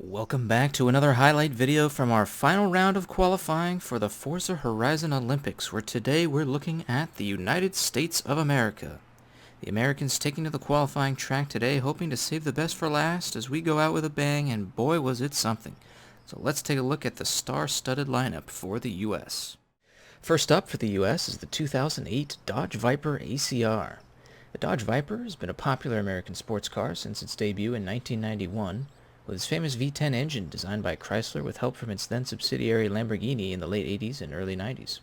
Welcome back to another highlight video from our final round of qualifying for the Forza Horizon Olympics, where today we're looking at the United States of America. The Americans taking to the qualifying track today, hoping to save the best for last as we go out with a bang, and boy was it something. So let's take a look at the star-studded lineup for the U.S. First up for the U.S. is the 2008 Dodge Viper ACR. The Dodge Viper has been a popular American sports car since its debut in 1991, with its famous V10 engine designed by Chrysler with help from its then subsidiary Lamborghini in the late 80s and early 90s.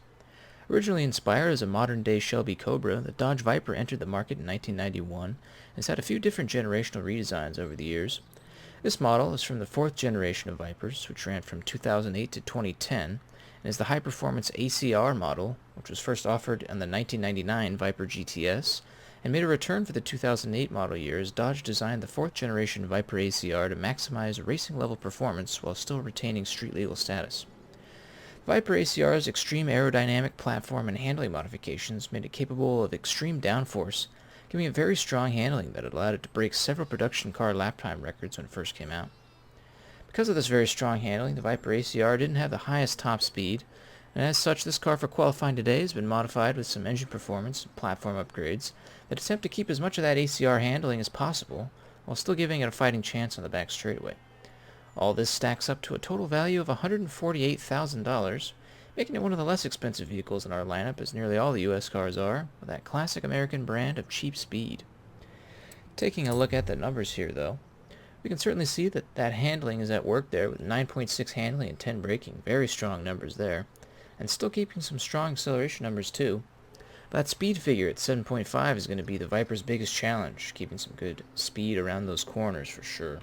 Originally inspired as a modern-day Shelby Cobra, the Dodge Viper entered the market in 1991 and has had a few different generational redesigns over the years. This model is from the fourth generation of Vipers, which ran from 2008 to 2010, and is the high-performance ACR model, which was first offered on the 1999 Viper GTS, and made a return for the 2008 model year as Dodge designed the fourth generation Viper ACR to maximize racing-level performance while still retaining street-legal status. Viper ACR's extreme aerodynamic platform and handling modifications made it capable of extreme downforce, giving it very strong handling that allowed it to break several production car lap time records when it first came out. Because of this very strong handling, the Viper ACR didn't have the highest top speed, and as such this car for qualifying today has been modified with some engine performance and platform upgrades that attempt to keep as much of that ACR handling as possible while still giving it a fighting chance on the back straightaway. All this stacks up to a total value of $148,000, making it one of the less expensive vehicles in our lineup, as nearly all the US cars are, with that classic American brand of cheap speed. Taking a look at the numbers here though, we can certainly see that handling is at work there with 9.6 handling and 10 braking, very strong numbers there, and still keeping some strong acceleration numbers too. But that speed figure at 7.5 is going to be the Viper's biggest challenge, keeping some good speed around those corners for sure.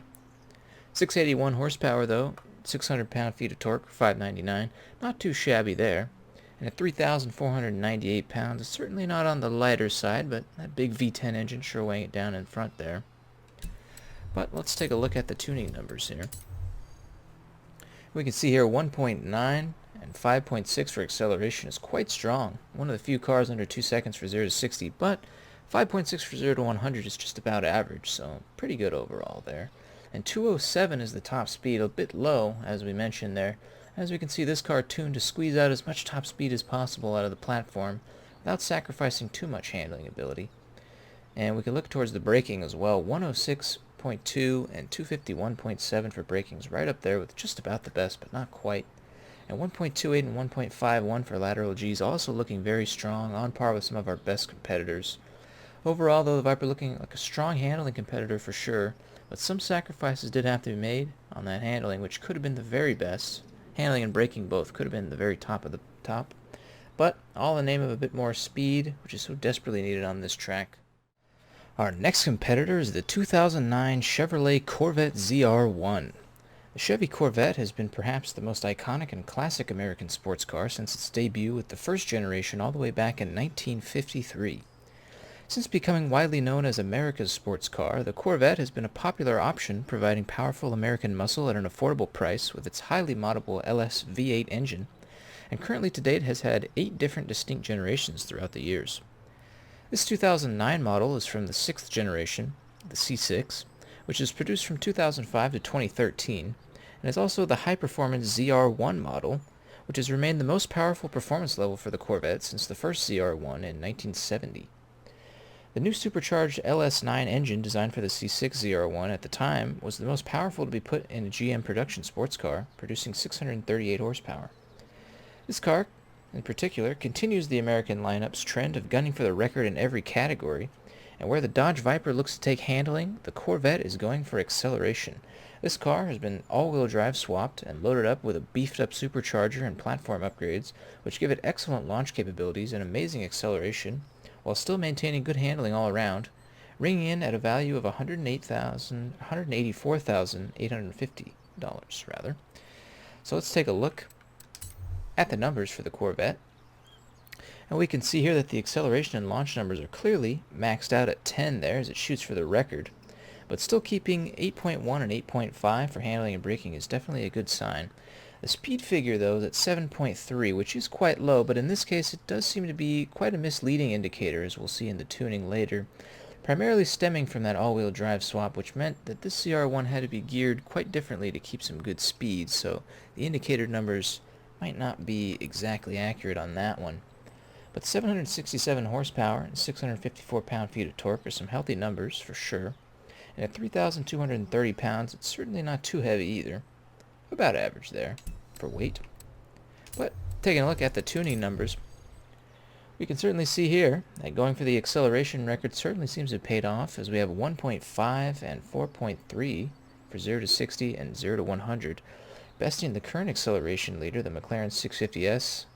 681 horsepower though, 600 pound-feet of torque, 599, not too shabby there. And at 3,498 pounds, it's certainly not on the lighter side, but that big V10 engine sure weighing it down in front there. But let's take a look at the tuning numbers here. We can see here 1.9 and 5.6 for acceleration is quite strong. One of the few cars under 2 seconds for 0 to 60, but 5.6 for 0 to 100 is just about average, so pretty good overall there. And 207 is the top speed, a bit low, as we mentioned there. As we can see, this car tuned to squeeze out as much top speed as possible out of the platform without sacrificing too much handling ability. And we can look towards the braking as well. 106.2 and 251.7 for braking is right up there with just about the best, but not quite. And 1.28 and 1.51 for lateral Gs, also looking very strong, on par with some of our best competitors. Overall, though, the Viper looking like a strong handling competitor for sure, but some sacrifices did have to be made on that handling, which could have been the very best. Handling and braking both could have been the very top of the top, but all in the name of a bit more speed, which is so desperately needed on this track. Our next competitor is the 2009 Chevrolet Corvette ZR1. The Chevy Corvette has been perhaps the most iconic and classic American sports car since its debut with the first generation all the way back in 1953. Since becoming widely known as America's sports car, the Corvette has been a popular option, providing powerful American muscle at an affordable price with its highly moddable LS V8 engine, and currently to date has had 8 different distinct generations throughout the years. This 2009 model is from the 6th generation, the C6, which is produced from 2005 to 2013, and is also the high-performance ZR1 model, which has remained the most powerful performance level for the Corvette since the first ZR1 in 1970. The new supercharged LS9 engine designed for the C6 ZR1 at the time was the most powerful to be put in a GM production sports car, producing 638 horsepower. This car, in particular, continues the American lineup's trend of gunning for the record in every category, and where the Dodge Viper looks to take handling, the Corvette is going for acceleration. This car has been all-wheel drive swapped and loaded up with a beefed-up supercharger and platform upgrades, which give it excellent launch capabilities and amazing acceleration, while still maintaining good handling all around, ringing in at a value of $184,850 rather. So let's take a look at the numbers for the Corvette. And we can see here that the acceleration and launch numbers are clearly maxed out at 10 there as it shoots for the record, but still keeping 8.1 and 8.5 for handling and braking is definitely a good sign. The speed figure, though, is at 7.3, which is quite low, but in this case it does seem to be quite a misleading indicator, as we'll see in the tuning later, primarily stemming from that all-wheel drive swap, which meant that this CR1 had to be geared quite differently to keep some good speed, so the indicator numbers might not be exactly accurate on that one. But 767 horsepower and 654 pound-feet of torque are some healthy numbers for sure. And at 3,230 pounds, it's certainly not too heavy either. About average there for weight. But taking a look at the tuning numbers, we can certainly see here that going for the acceleration record certainly seems to have paid off, as we have 1.5 and 4.3 for 0 to 60 and 0 to 100, besting the current acceleration leader, the McLaren 650S,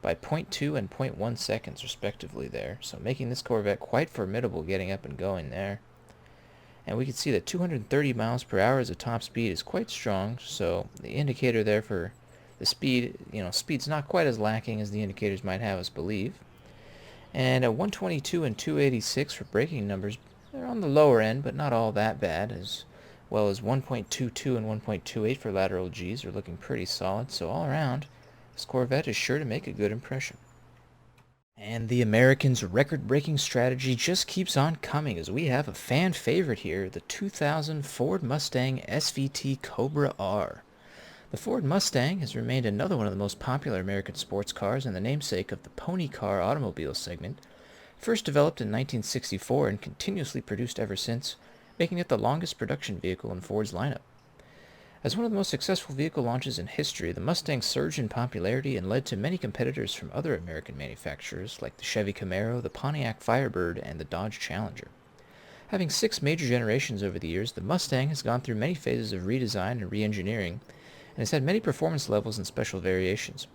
by 0.2 and 0.1 seconds respectively there, so making this Corvette quite formidable getting up and going there. And we can see that 230 miles per hour as a top speed is quite strong, so the indicator there for the speed, speed's not quite as lacking as the indicators might have us believe. And at 122 and 286 for braking numbers, they're on the lower end, but not all that bad, as well as 1.22 and 1.28 for lateral Gs are looking pretty solid, so all around, this Corvette is sure to make a good impression. And the Americans' record-breaking strategy just keeps on coming, as we have a fan favorite here, the 2000 Ford Mustang SVT Cobra R. The Ford Mustang has remained another one of the most popular American sports cars and the namesake of the pony car automobile segment, first developed in 1964 and continuously produced ever since, making it the longest production vehicle in Ford's lineup. As one of the most successful vehicle launches in history, the Mustang surged in popularity and led to many competitors from other American manufacturers like the Chevy Camaro, the Pontiac Firebird, and the Dodge Challenger. Having 6 major generations over the years, the Mustang has gone through many phases of redesign and re-engineering, and has had many performance levels and special variations.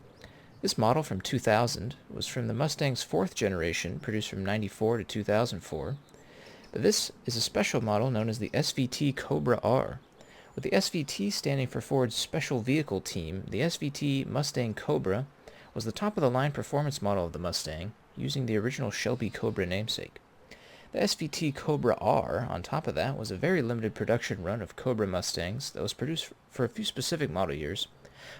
This model from 2000 was from the Mustang's 4th generation, produced from 94 to 2004, but this is a special model known as the SVT Cobra R. With the SVT standing for Ford's Special Vehicle Team, the SVT Mustang Cobra was the top-of-the-line performance model of the Mustang, using the original Shelby Cobra namesake. The SVT Cobra R, on top of that, was a very limited production run of Cobra Mustangs that was produced for a few specific model years,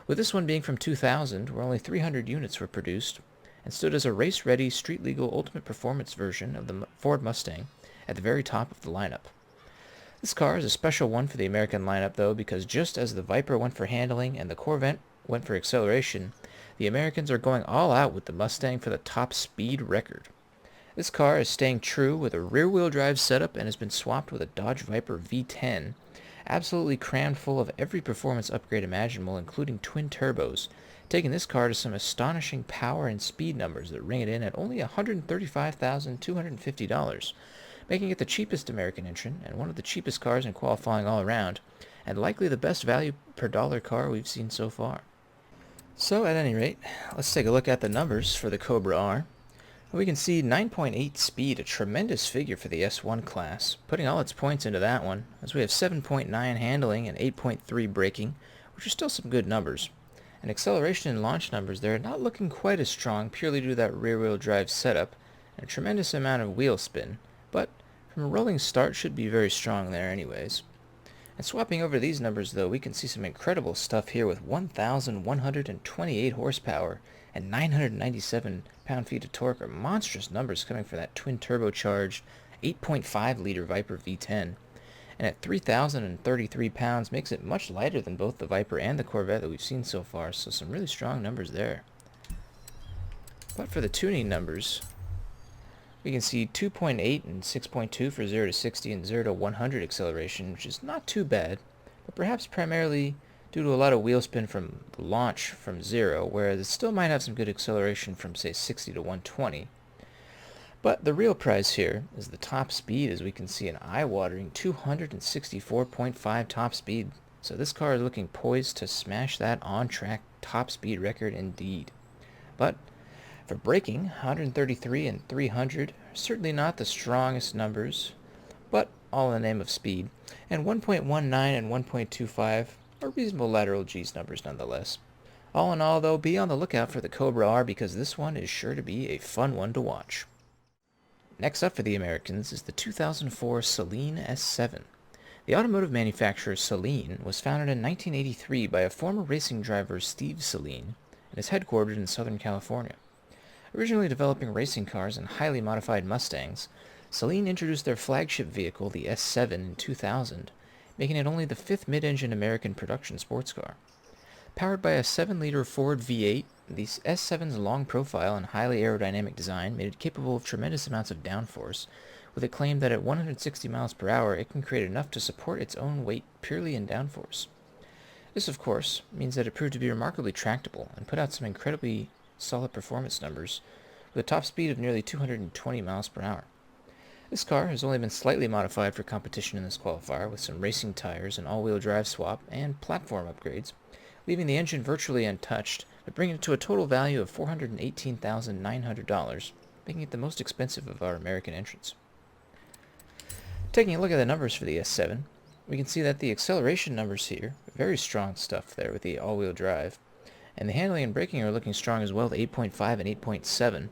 with this one being from 2000, where only 300 units were produced, and stood as a race-ready, street-legal ultimate performance version of the Ford Mustang at the very top of the lineup. This car is a special one for the American lineup, though, because just as the Viper went for handling and the Corvette went for acceleration, the Americans are going all out with the Mustang for the top speed record. This car is staying true with a rear-wheel drive setup and has been swapped with a Dodge Viper V10, absolutely crammed full of every performance upgrade imaginable, including twin turbos, taking this car to some astonishing power and speed numbers that ring it in at only $135,250, making it the cheapest American entrant and one of the cheapest cars in qualifying all around, and likely the best value per dollar car we've seen so far. So at any rate, let's take a look at the numbers for the Cobra R. We can see 9.8 speed, a tremendous figure for the S1 class, putting all its points into that one, as we have 7.9 handling and 8.3 braking, which are still some good numbers. And acceleration and launch numbers there are not looking quite as strong purely due to that rear-wheel drive setup and a tremendous amount of wheel spin, but from a rolling start should be very strong there anyways. And swapping over these numbers though, we can see some incredible stuff here with 1,128 horsepower and 997 pound-feet of torque are monstrous numbers coming from that twin-turbocharged 8.5-liter Viper V10. And at 3,033 pounds makes it much lighter than both the Viper and the Corvette that we've seen so far, so some really strong numbers there. But for the tuning numbers, we can see 2.8 and 6.2 for 0 to 60 and 0 to 100 acceleration, which is not too bad, but perhaps primarily due to a lot of wheel spin from the launch from 0, whereas it still might have some good acceleration from, say, 60 to 120. But the real prize here is the top speed, as we can see an eye-watering 264.5 top speed. So this car is looking poised to smash that on-track top speed record indeed. But for braking, 133 and 300 are certainly not the strongest numbers, but all in the name of speed, and 1.19 and 1.25 are reasonable lateral G's numbers nonetheless. All in all, though, be on the lookout for the Cobra R because this one is sure to be a fun one to watch. Next up for the Americans is the 2004 Saleen S7. The automotive manufacturer Saleen was founded in 1983 by a former racing driver, Steve Saleen, and is headquartered in Southern California. Originally developing racing cars and highly modified Mustangs, Saleen introduced their flagship vehicle, the S7, in 2000, making it only the fifth mid-engine American production sports car. Powered by a 7-liter Ford V8, the S7's long profile and highly aerodynamic design made it capable of tremendous amounts of downforce, with a claim that at 160 miles per hour it can create enough to support its own weight purely in downforce. This, of course, means that it proved to be remarkably tractable and put out some incredibly solid performance numbers, with a top speed of nearly 220 miles per hour. This car has only been slightly modified for competition in this qualifier, with some racing tires, an all-wheel drive swap, and platform upgrades, leaving the engine virtually untouched, but bringing it to a total value of $418,900, making it the most expensive of our American entrants. Taking a look at the numbers for the S7, we can see that the acceleration numbers here, very strong stuff there with the all-wheel drive, and the handling and braking are looking strong as well with 8.5 and 8.7.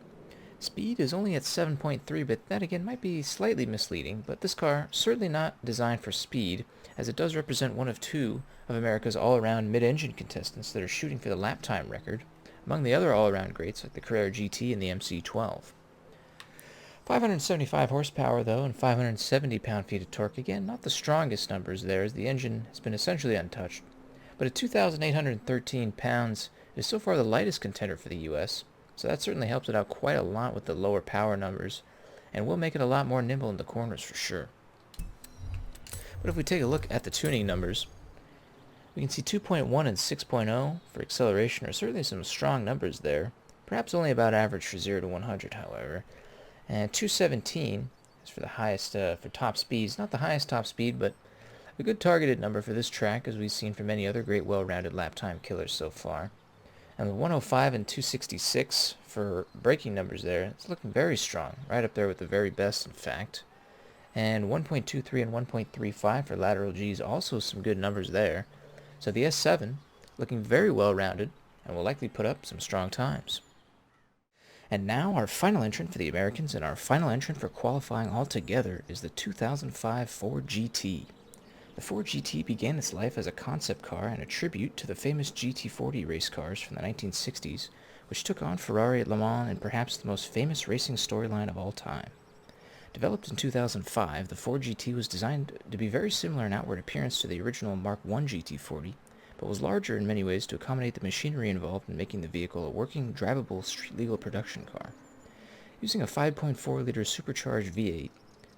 Speed is only at 7.3, but that again might be slightly misleading, but this car certainly not designed for speed, as it does represent one of two of America's all-around mid-engine contestants that are shooting for the lap time record, among the other all-around greats like the Carrera GT and the MC12. 575 horsepower though, and 570 pound-feet of torque, again not the strongest numbers there, as the engine has been essentially untouched, but at 2,813 pounds, it is so far the lightest contender for the US, so that certainly helps it out quite a lot with the lower power numbers, and will make it a lot more nimble in the corners for sure. But if we take a look at the tuning numbers, we can see 2.1 and 6.0 for acceleration are certainly some strong numbers there, perhaps only about average for 0 to 100 however, and 217 is for the highest, for top speeds, not the highest top speed, but a good targeted number for this track, as we've seen from many other great well-rounded lap time killers so far. And the 105 and 266 for braking numbers there, it's looking very strong, right up there with the very best in fact. And 1.23 and 1.35 for lateral Gs, also some good numbers there. So the S7 looking very well rounded and will likely put up some strong times. And now our final entrant for the Americans and our final entrant for qualifying altogether is the 2005 Ford GT. The Ford GT began its life as a concept car and a tribute to the famous GT40 race cars from the 1960s, which took on Ferrari at Le Mans and perhaps the most famous racing storyline of all time. Developed in 2005, the Ford GT was designed to be very similar in outward appearance to the original Mark I GT40, but was larger in many ways to accommodate the machinery involved in making the vehicle a working, drivable, street-legal production car. Using a 5.4-liter supercharged V8,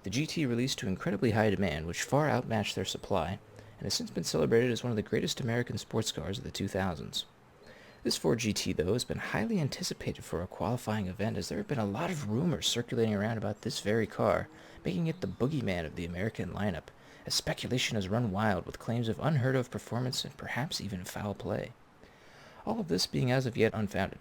the GT released to incredibly high demand, which far outmatched their supply, and has since been celebrated as one of the greatest American sports cars of the 2000s. This Ford GT, though, has been highly anticipated for a qualifying event, as there have been a lot of rumors circulating around about this very car, making it the boogeyman of the American lineup, as speculation has run wild with claims of unheard-of performance and perhaps even foul play. All of this being as of yet unfounded.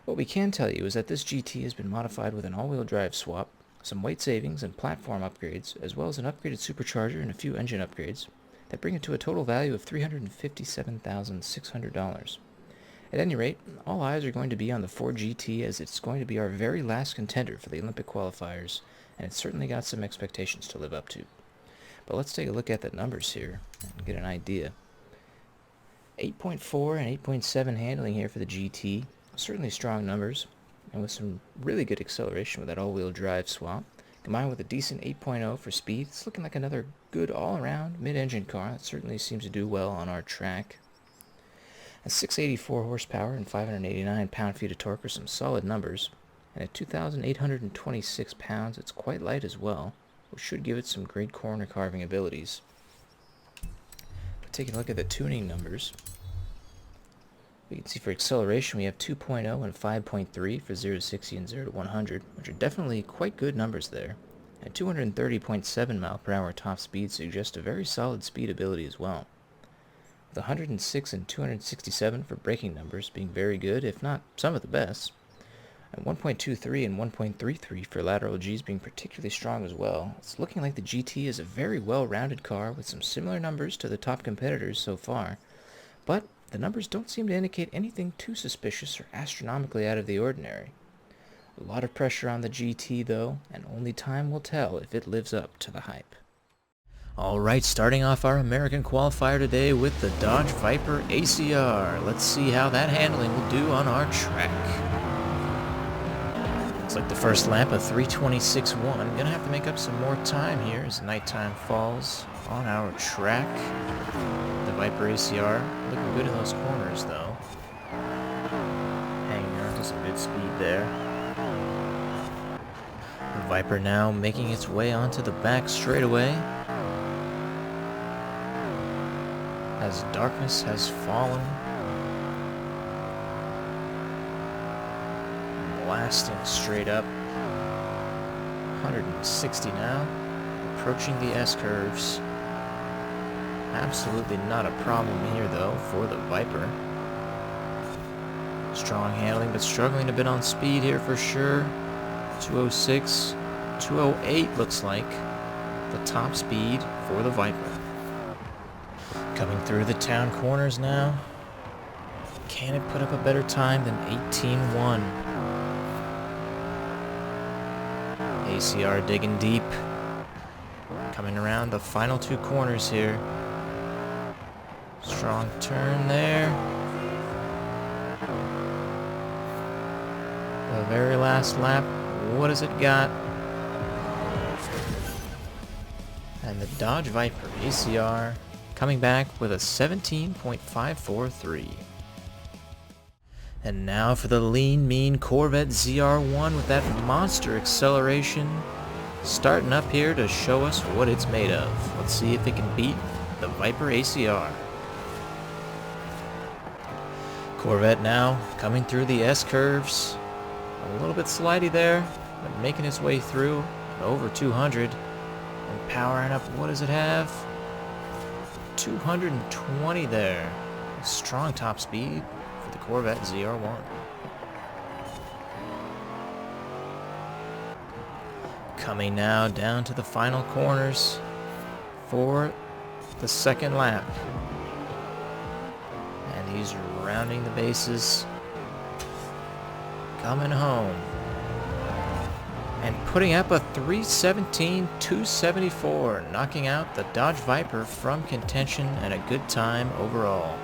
What we can tell you is that this GT has been modified with an all-wheel drive swap, some weight savings and platform upgrades, as well as an upgraded supercharger and a few engine upgrades, that bring it to a total value of $357,600. At any rate, all eyes are going to be on the Ford GT, as it's going to be our very last contender for the Olympic qualifiers, and it's certainly got some expectations to live up to. But let's take a look at the numbers here and get an idea. 8.4 and 8.7 handling here for the GT, certainly strong numbers, and with some really good acceleration with that all-wheel drive swap, combined with a decent 8.0 for speed. It's looking like another good all-around mid-engine car that certainly seems to do well on our track. At 684 horsepower and 589 pound-feet of torque are some solid numbers, and at 2,826 pounds it's quite light as well, which should give it some great corner carving abilities. But taking a look at the tuning numbers, we can see for acceleration we have 2.0 and 5.3 for 0 to 60 and 0 to 100, which are definitely quite good numbers there. At 230.7 mile per hour top speed suggests a very solid speed ability as well. With 106 and 267 for braking numbers being very good, if not some of the best. And 1.23 and 1.33 for lateral Gs being particularly strong as well. It's looking like the GT is a very well-rounded car with some similar numbers to the top competitors so far, but the numbers don't seem to indicate anything too suspicious or astronomically out of the ordinary. A lot of pressure on the GT though, and only time will tell if it lives up to the hype. Alright, starting off our American qualifier today with the Dodge Viper ACR. Let's see how that handling will do on our track. like the first lap of 3:26.1. Gonna have to make up some more time here as nighttime falls on our track. The Viper ACR looking good in those corners though. Hanging on to some good speed there. The Viper now making its way onto the back straightaway as darkness has fallen. Blasting straight up. 160 now. Approaching the S-curves. Absolutely not a problem here though for the Viper. Strong handling but struggling a bit on speed here for sure. 206, 208 looks like the top speed for the Viper. Coming through the town corners now. Can it put up a better time than 18.1? ACR digging deep. Coming around the final two corners here. Strong turn there. The very last lap. What has it got? And the Dodge Viper ACR coming back with a 17.543. And now for the lean, mean Corvette ZR1 with that monster acceleration. Starting up here to show us what it's made of. Let's see if it can beat the Viper ACR. Corvette now coming through the S-curves. A little bit slidey there, but making its way through over 200. And powering up, what does it have? 220 there. Strong top speed for the Corvette ZR1. Coming now down to the final corners for the second lap. And he's rounding the bases. Coming home. And putting up a 3:17.274, knocking out the Dodge Viper from contention and a good time overall.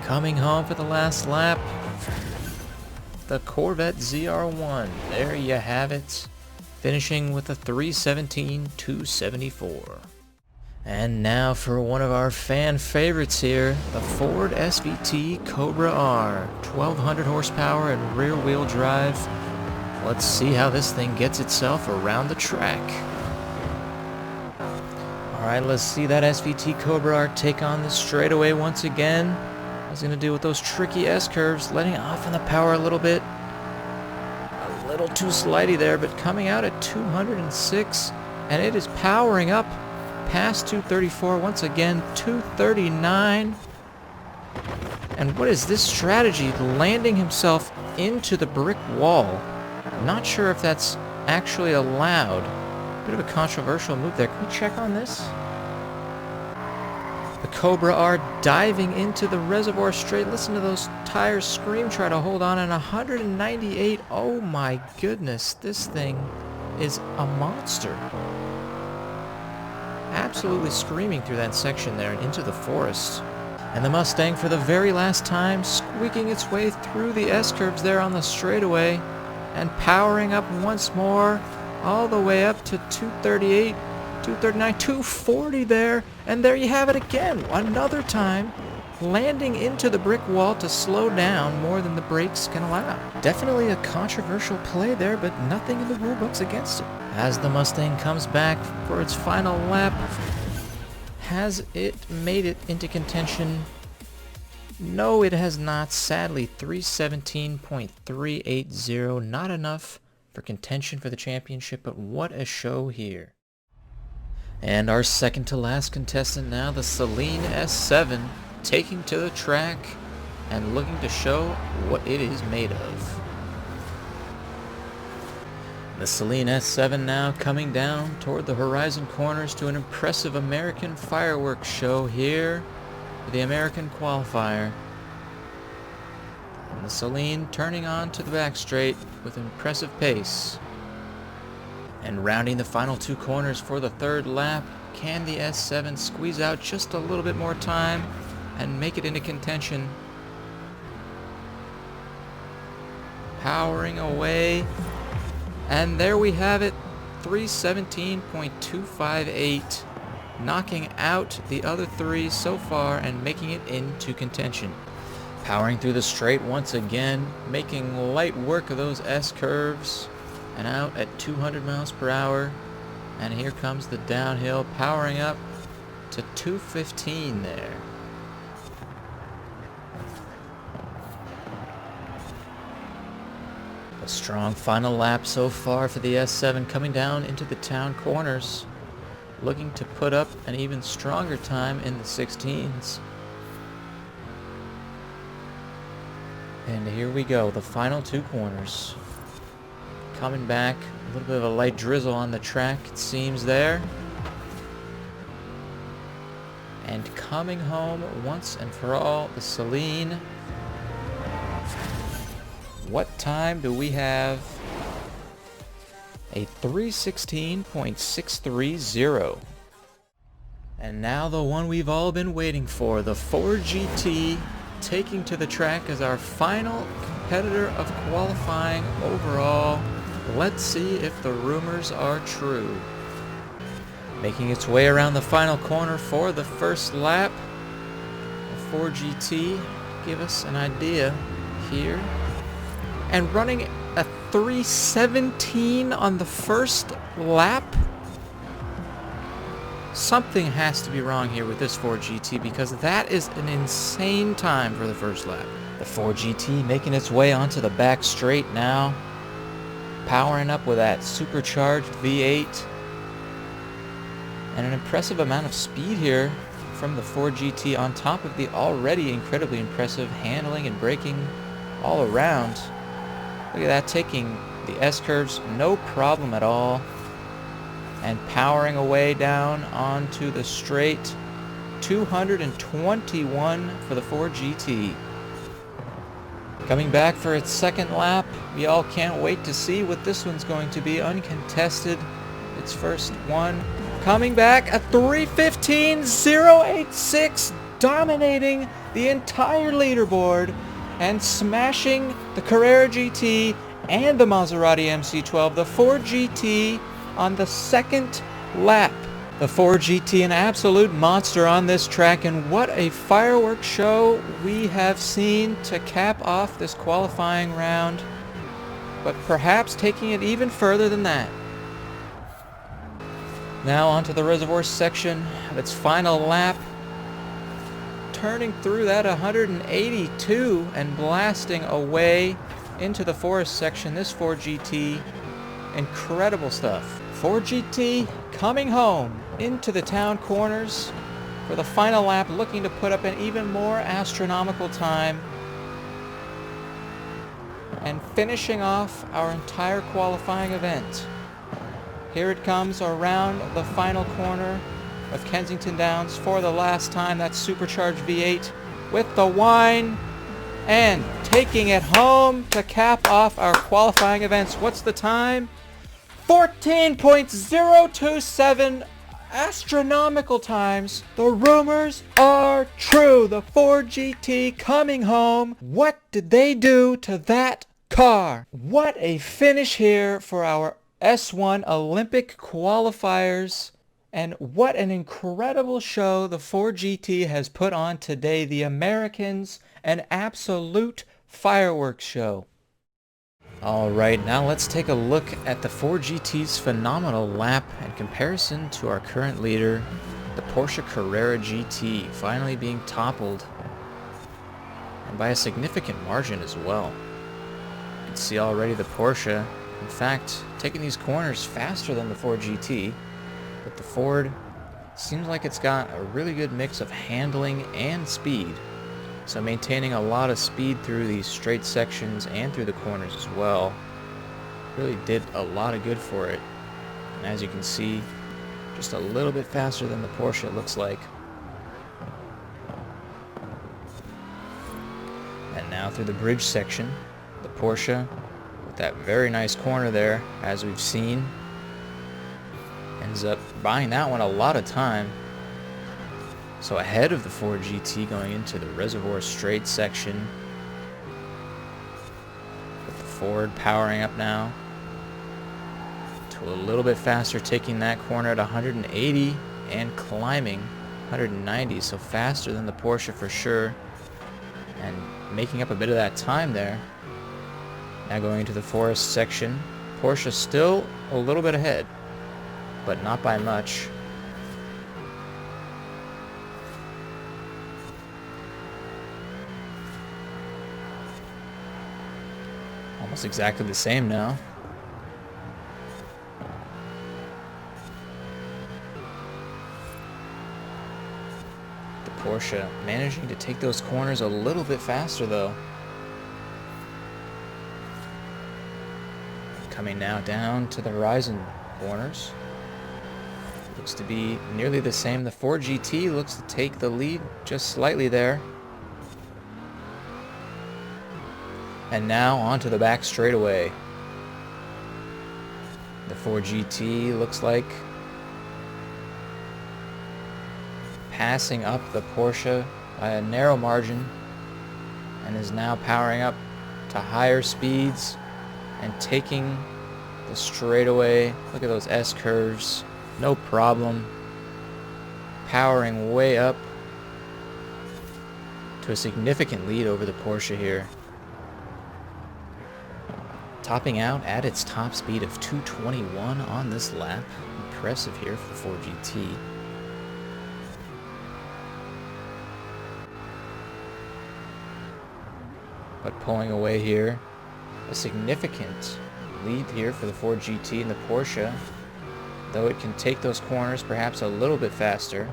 Coming home for the last lap, the Corvette ZR1. There you have it, finishing with a 3:17.274. And now for one of our fan favorites here, the Ford SVT Cobra R, 1200 horsepower and rear wheel drive. Let's see how this thing gets itself around the track. Alright, let's see that SVT Cobra R take on the straightaway once again. What's it going to do with those tricky S-curves, letting off on the power a little bit. A little too slidey there, but coming out at 206, and it is powering up past 234, once again 239. And what is this strategy? Landing himself into the brick wall. Not sure if that's actually allowed. Bit of a controversial move there. Can we check on this? The Cobra R diving into the reservoir straight. Listen to those tires scream, try to hold on, and 198. Oh my goodness, this thing is a monster. Absolutely screaming through that section there and into the forest. And the Mustang for the very last time squeaking its way through the S-curves there on the straightaway and powering up once more all the way up to 238, 239, 240 there. And there you have it again, another time landing into the brick wall to slow down more than the brakes can allow. Definitely a controversial play there, but nothing in the rulebooks against it. As the Mustang comes back for its final lap, has it made it into contention? No, it has not. Sadly, 3:17.380, not enough for contention for the championship, but what a show here. And our second to last contestant now, the Saleen S7, taking to the track and looking to show what it is made of. The Saleen S7 now coming down toward the horizon corners to an impressive American fireworks show here for the American Qualifier. And the Saleen turning on to the back straight with impressive pace. And rounding the final two corners for the third lap, can the S7 squeeze out just a little bit more time and make it into contention? powering away. And there we have it, 317.258, knocking out the other three so far and making it into contention. Powering through the straight once again, making light work of those S-curves, and out at 200 miles per hour. And here comes the downhill, powering up to 215 there. A strong final lap so far for the S7, coming down into the town corners, looking to put up an even stronger time in the 16s. And here we go, the final two corners. Coming back, a little bit of a light drizzle on the track, it seems there. And coming home once and for all, the Celine. What time do we have? A 316.630. And now the one we've all been waiting for, the Ford GT, taking to the track as our final competitor of qualifying overall. Let's see if the rumors are true. Making its way around the final corner for the first lap. The Ford GT, give us an idea here. And running a 317 on the first lap? Something has to be wrong here with this Ford GT, because that is an insane time for the first lap. The Ford GT making its way onto the back straight now, powering up with that supercharged V8, and an impressive amount of speed here from the Ford GT on top of the already incredibly impressive handling and braking all around. Look at that, taking the S-curves no problem at all, and powering away down onto the straight. 221 for the Ford GT. Coming back for its second lap. We all can't wait to see what this one's going to be. Uncontested, its first one. Coming back, a 315.086, dominating the entire leaderboard and smashing the Carrera GT and the Maserati MC12. The Ford GT on the second lap. The Ford GT, an absolute monster on this track, and what a fireworks show we have seen to cap off this qualifying round, but perhaps taking it even further than that. Now onto the reservoir section of its final lap, turning through that 182 and blasting away into the forest section. This Ford GT, incredible stuff. Ford GT coming home into the town corners for the final lap, looking to put up an even more astronomical time and finishing off our entire qualifying event. Here it comes around the final corner of Kensington Downs for the last time. That supercharged V8 with the whine and taking it home to cap off our qualifying events. What's the time? 14.027 astronomical times. The rumors are true. The Ford GT coming home. What did they do to that car? What a finish here for our S1 Olympic qualifiers. And what an incredible show the Ford GT has put on today. The Americans, an absolute fireworks show. Alright, now let's take a look at the Ford GT's phenomenal lap in comparison to our current leader, the Porsche Carrera GT, finally being toppled, and by a significant margin as well. You can see already the Porsche, in fact, taking these corners faster than the Ford GT, but the Ford seems like it's got a really good mix of handling and speed. So maintaining a lot of speed through these straight sections and through the corners as well really did a lot of good for it. And as you can see, just a little bit faster than the Porsche, it looks like. And now through the bridge section, the Porsche, with that very nice corner there, as we've seen, ends up buying that one a lot of time. So ahead of the Ford GT going into the reservoir straight section. But the Ford powering up now to a little bit faster, taking that corner at 180 and climbing 190, so faster than the Porsche for sure, and making up a bit of that time there. Now going into the forest section, Porsche still a little bit ahead, but not by much. Almost exactly the same now. The Porsche managing to take those corners a little bit faster though. Coming now down to the horizon corners. Looks to be nearly the same. The Ford GT looks to take the lead just slightly there. And now onto the back straightaway. The Ford GT looks like passing up the Porsche by a narrow margin and is now powering up to higher speeds and taking the straightaway. Look at those S curves. No problem. Powering way up to a significant lead over the Porsche here. Topping out at its top speed of 221 on this lap. Impressive here for the Ford GT. But pulling away here, a significant lead here for the Ford GT and the Porsche, though it can take those corners perhaps a little bit faster.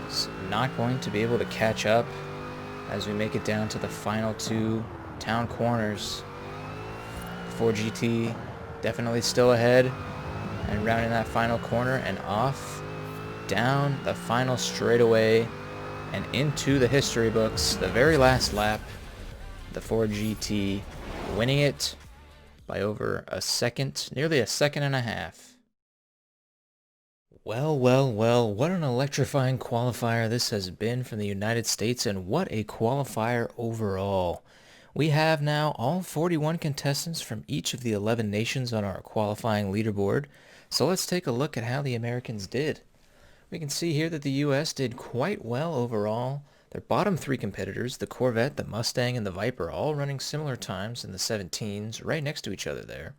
It's not going to be able to catch up as we make it down to the final two town corners. The Ford GT definitely still ahead, and rounding that final corner and off down the final straightaway and into the history books. The very last lap, the Ford GT winning it by over a second, nearly a second and a half. Well, well, well, what an electrifying qualifier this has been from the United States, and what a qualifier overall. We have now all 41 contestants from each of the 11 nations on our qualifying leaderboard, so let's take a look at how the Americans did. We can see here that the U.S. did quite well overall. Their bottom three competitors, the Corvette, the Mustang, and the Viper, all running similar times in the 17s, right next to each other there.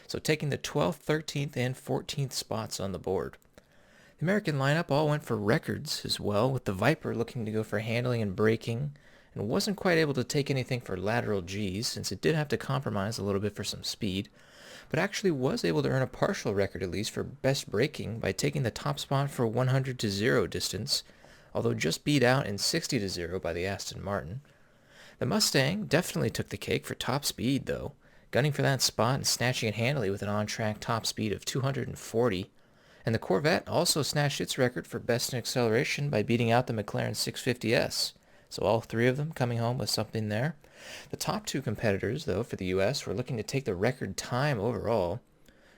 So taking the 12th, 13th, and 14th spots on the board. The American lineup all went for records as well, with the Viper looking to go for handling and braking, and wasn't quite able to take anything for lateral Gs, since it did have to compromise a little bit for some speed, but actually was able to earn a partial record at least for best braking by taking the top spot for 100 to 0 distance, although just beat out in 60 to 0 by the Aston Martin. The Mustang definitely took the cake for top speed though, gunning for that spot and snatching it handily with an on-track top speed of 240, and the Corvette also snatched its record for best in acceleration by beating out the McLaren 650S, so all three of them coming home with something there. The top two competitors, though, for the U.S. were looking to take the record time overall,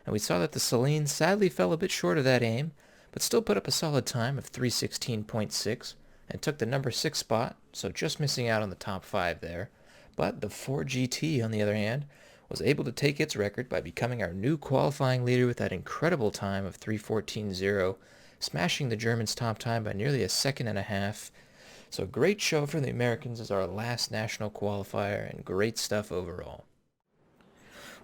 and we saw that the Saleen sadly fell a bit short of that aim, but still put up a solid time of 3:16.6 and took the number 6 spot, so just missing out on the top 5 there. But the Ford GT, on the other hand, was able to take its record by becoming our new qualifying leader with that incredible time of 3:14.0, smashing the Germans' top time by nearly a second and a half. So great show for the Americans as our last national qualifier, and great stuff overall.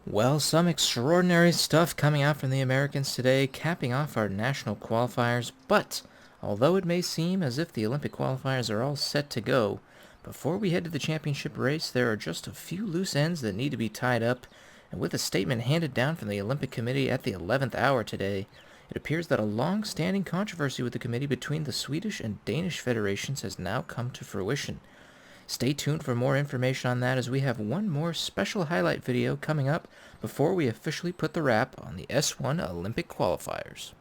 Well, some extraordinary stuff coming out from the Americans today, capping off our national qualifiers, but although it may seem as if the Olympic qualifiers are all set to go, before we head to the championship race, there are just a few loose ends that need to be tied up, and with a statement handed down from the Olympic Committee at the 11th hour today, it appears that a long-standing controversy with the committee between the Swedish and Danish federations has now come to fruition. Stay tuned for more information on that, as we have one more special highlight video coming up before we officially put the wrap on the S1 Olympic qualifiers.